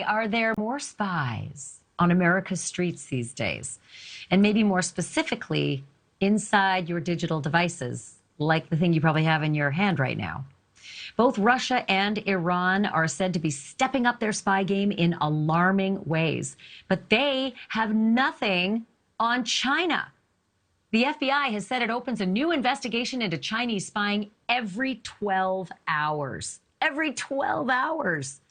Are there more spies on America's streets these days? And maybe more specifically, inside your digital devices, like the thing you probably have in your hand right now. Both Russia and Iran are said to be stepping up their spy game in alarming ways, but they have nothing on China. The FBI has said it opens a new investigation into Chinese spying every 12 hours. Every 12 hours.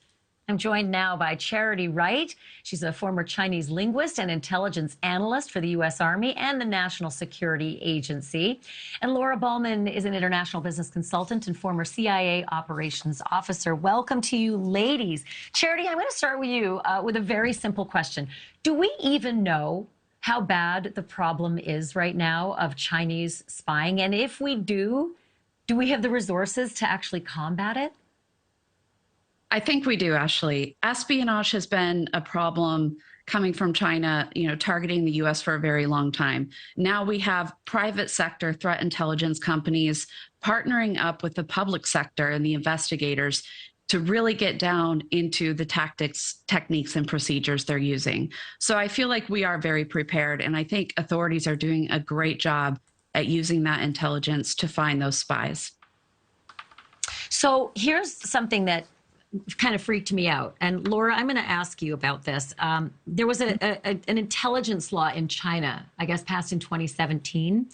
I'm joined now by Charity Wright. She's a former Chinese linguist and intelligence analyst for the U.S. Army and the National Security Agency. And Laura Ballman is an international business consultant and former CIA operations officer. Welcome to you, ladies. Charity, I'm going to start with you with a very simple question. Do we even know how bad the problem is right now of Chinese spying? And if we do we have the resources to actually combat it? I think we do, Ashleigh. Espionage has been a problem coming from China, targeting the U.S. for a very long time. Now we have private sector threat intelligence companies partnering up with the public sector and the investigators to really get down into the tactics, techniques, and procedures they're using. So I feel like we are very prepared, and I think authorities are doing a great job at using that intelligence to find those spies. So here's something that kind of freaked me out. And Laura, I'm going to ask you about this. There was an intelligence law in China, I guess passed in 2017,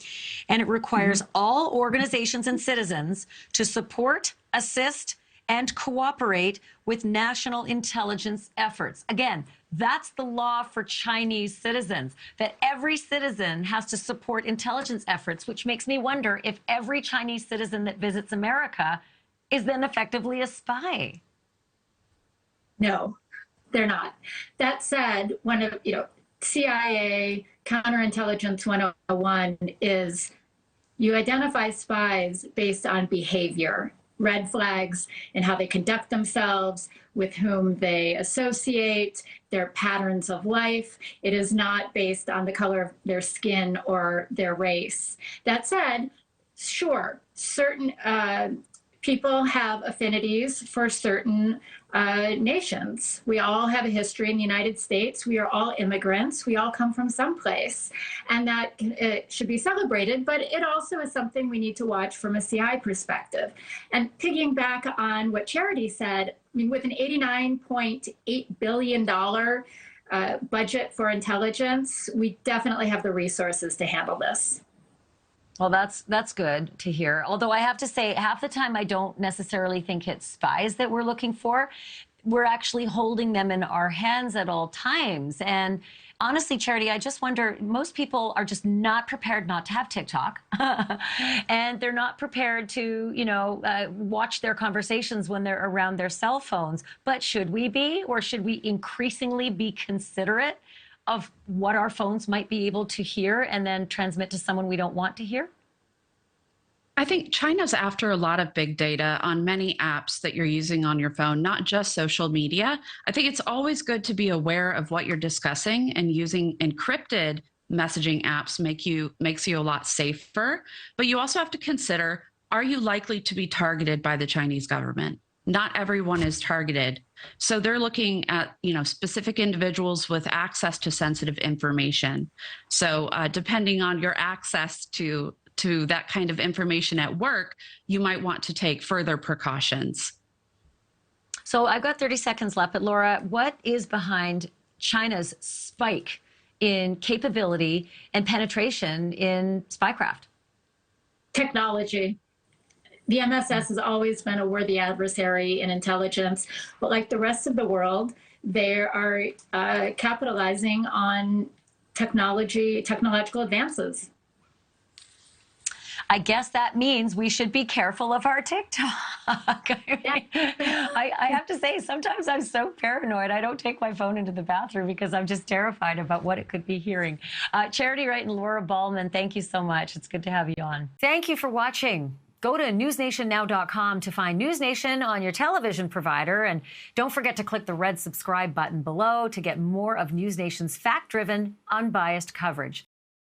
and it requires all organizations and citizens to support, assist, and cooperate with national intelligence efforts. Again, that's the law for Chinese citizens, that every citizen has to support intelligence efforts, which makes me wonder if every Chinese citizen that visits America is then effectively a spy. No, they're not. That said, one of, CIA counterintelligence 101 is you identify spies based on behavior, red flags, and how they conduct themselves, with whom they associate, their patterns of life. It is not based on the color of their skin or their race. That said, sure, certain people have affinities for certain nations. We all have a history in the United States. We are all immigrants. We all come from someplace, and that it should be celebrated, but it also is something we need to watch from a CI perspective. And piggying back on what Charity said, I mean, with an $89.8 billion budget for intelligence, we definitely have the resources to handle this. Well, that's good to hear. Although I have to say, half the time I don't necessarily think it's spies that we're looking for. We're actually holding them in our hands at all times. And honestly, Charity, I just wonder, most people are just not prepared not to have TikTok. And they're not prepared to, watch their conversations when they're around their cell phones. But should we be, or should we increasingly be considerate of what our phones might be able to hear and then transmit to someone we don't want to hear? I think China's after a lot of big data on many apps that you're using on your phone, not just social media. I think it's always good to be aware of what you're discussing, and using encrypted messaging apps makes you a lot safer. But you also have to consider, are you likely to be targeted by the Chinese government? Not everyone is targeted. So they're looking at, specific individuals with access to sensitive information. So depending on your access to that kind of information at work, you might want to take further precautions. So I've got 30 seconds left, but Laura, what is behind China's spike in capability and penetration in spycraft? Technology. The MSS has always been a worthy adversary in intelligence, but like the rest of the world, they are capitalizing on technological advances. I guess that means we should be careful of our TikTok. I have to say, sometimes I'm so paranoid, I don't take my phone into the bathroom because I'm just terrified about what it could be hearing. Charity Wright and Laura Ballman, thank you so much. It's good to have you on. Thank you for watching. Go to newsnationnow.com to find NewsNation on your television provider. And don't forget to click the red subscribe button below to get more of NewsNation's fact-driven, unbiased coverage.